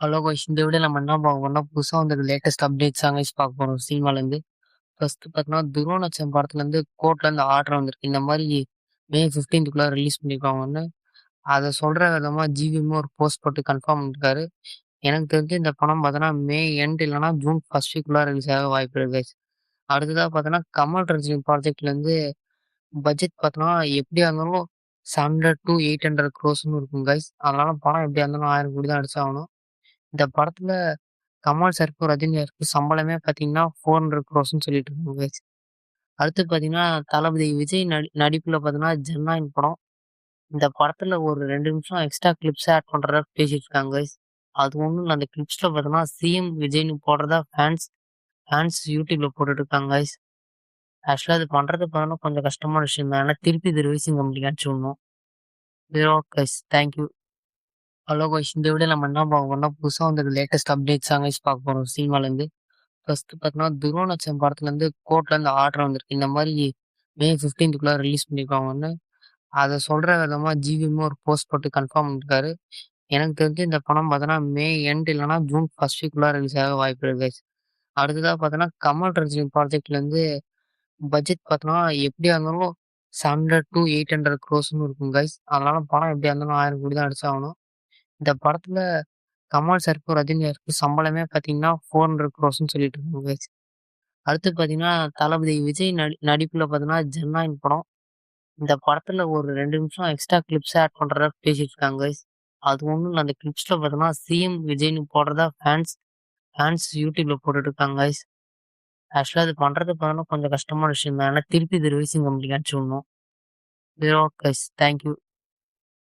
Hello guys, இந்த வீடியோல நம்ம என்ன பார்க்க போறோம்னா, புதுசா வந்திருக்க லேட்டஸ்ட் அப்டேட்ஸ் கைஸ் பார்க்க போறோம் சினிமாலேருந்து. ஃபர்ஸ்ட் பார்த்தீங்கன்னா, துருவ படத்துலேருந்து கோர்ட்லேருந்து ஆர்டர் வந்திருக்கு. இந்த மாரி மே 15க்குள்ள ரிலீஸ் பண்ணியிருக்காங்கன்னு. அத சொல்ற விதமா ஜிவிஎம் ஒரு போஸ்ட் போட்டு கன்ஃபார்ம் பண்ணியிருக்காரு. எனக்கு தெரிஞ்சு இந்த படம் பார்த்தோன்னா, மே எண்ட் இல்லன்னா ஜூன் ஃபர்ஸ்ட் வீக்குள்ள ரிலீஸ் ஆக வாய்ப்பு இருக்கு கைஸ். அடுத்ததா பார்த்தோன்னா, கமல் ரஜினி ப்ராஜெக்ட்லேருந்து பட்ஜெட் பார்த்தோன்னா, எப்படியா இருந்தாலும் 700 to 800 க்ரோஸ்ன்னு இருக்கும் கைஸ். அதனால படம் எப்படியா இருந்தாலும் 1000 கோடி தான் அடிச்சாகணும். இந்த படத்துல கமல் சாருக்கும், ரஜினி சாருக்கும் சம்பளமே பார்த்தீங்கன்னா, 400 க்ரோர்ஸ்ன்னு சொல்லிட்டு இருக்காங்க கைஸ். அடுத்து பார்த்தீங்கன்னா, தளபதி விஜய் நடிப்புல பார்த்தீங்கன்னா, ஜனநாயகன் படம். இந்த படத்துல ஒரு 2 நிமிஷம் எக்ஸ்ட்ரா கிளிப்ஸ் ஆட் பண்றதா பேசிட்டு இருக்காங்க கைஸ். அது ஒண்ணும் இல்ல. அந்த கிளிப்ஸ்ல பார்த்தீங்கன்னா, சிஎம் விஜய்ன்னு போடுறதா ஃபேன்ஸ் ஃபேன்ஸ் யூடியூப்ல போட்டுட்டு இருக்காங்க கைஸ். ஆக்சுவலா அது பண்றது பார்த்தீங்கன்னா கொஞ்சம் கஷ்டமான விஷயம் தான். ஏன்னா திருப்பி இது ரிலீசிங் கம்பெனிக்கு அனுப்பிச்சு விடணும். சரி okay guys. Thank you. Hello guys, இந்த வீடியோல நம்ம என்ன பார்க்க போறோம்னா, புதுசா வந்திருக்க லேட்டஸ்ட் அப்டேட்ஸ் கைஸ் பார்க்க போறோம் சினிமாலேருந்து. ஃபர்ஸ்ட் பார்த்தீங்கன்னா, துருவ படத்துலேருந்து கோர்ட்லேருந்து ஆர்டர் வந்திருக்கு. இந்த மாரி மே 15க்குள்ள ரிலீஸ் பண்ணியிருக்காங்கன்னு. அத சொல்ற விதமா ஜிவிஎம் ஒரு போஸ்ட் போட்டு கன்ஃபார்ம் பண்ணியிருக்காரு. எனக்கு தெரிஞ்சு இந்த படம் பார்த்தோன்னா, மே எண்ட் இல்லன்னா ஜூன் ஃபர்ஸ்ட் வீக்குள்ள ரிலீஸ் ஆக வாய்ப்பு இருக்கு கைஸ். அடுத்ததா பார்த்தோன்னா, கமல் ரஜினி ப்ராஜெக்ட்லேருந்து பட்ஜெட் பார்த்தோன்னா, எப்படியா இருந்தாலும் 700 to 800 க்ரோஸ்ன்னு இருக்கும் கைஸ். அதனால படம் எப்படியா இருந்தாலும் 1000 கோடி தான் அடிச்சாகணும். இந்த படத்துல கமல் சாருக்கும், ரஜினி சாருக்கும் சம்பளமே பார்த்தீங்கன்னா, 400 க்ரோர்ஸ்ன்னு சொல்லிட்டு இருக்காங்க கைஸ். அடுத்து பார்த்தீங்கன்னா, தளபதி விஜய் நடிப்புல பார்த்தீங்கன்னா, ஜனநாயகன் படம். இந்த படத்துல ஒரு 2 நிமிஷம் எக்ஸ்ட்ரா கிளிப்ஸ் ஆட் பண்றதா பேசிட்டு இருக்காங்க கைஸ். அது ஒண்ணும் இல்ல. அந்த கிளிப்ஸ்ல பார்த்தீங்கன்னா, சிஎம் விஜய்ன்னு போடுறதா ஃபேன்ஸ் ஃபேன்ஸ் யூடியூப்ல போட்டுட்டு இருக்காங்க கைஸ். ஆக்சுவலா அது பண்றது பார்த்தீங்கன்னா கொஞ்சம் கஷ்டமான விஷயம் தான். ஏன்னா திருப்பி இது ரிலீசிங் கம்பெனிக்கு அனுப்பிச்சு விடணும். சரி ஓகே கைஸ். Thank you.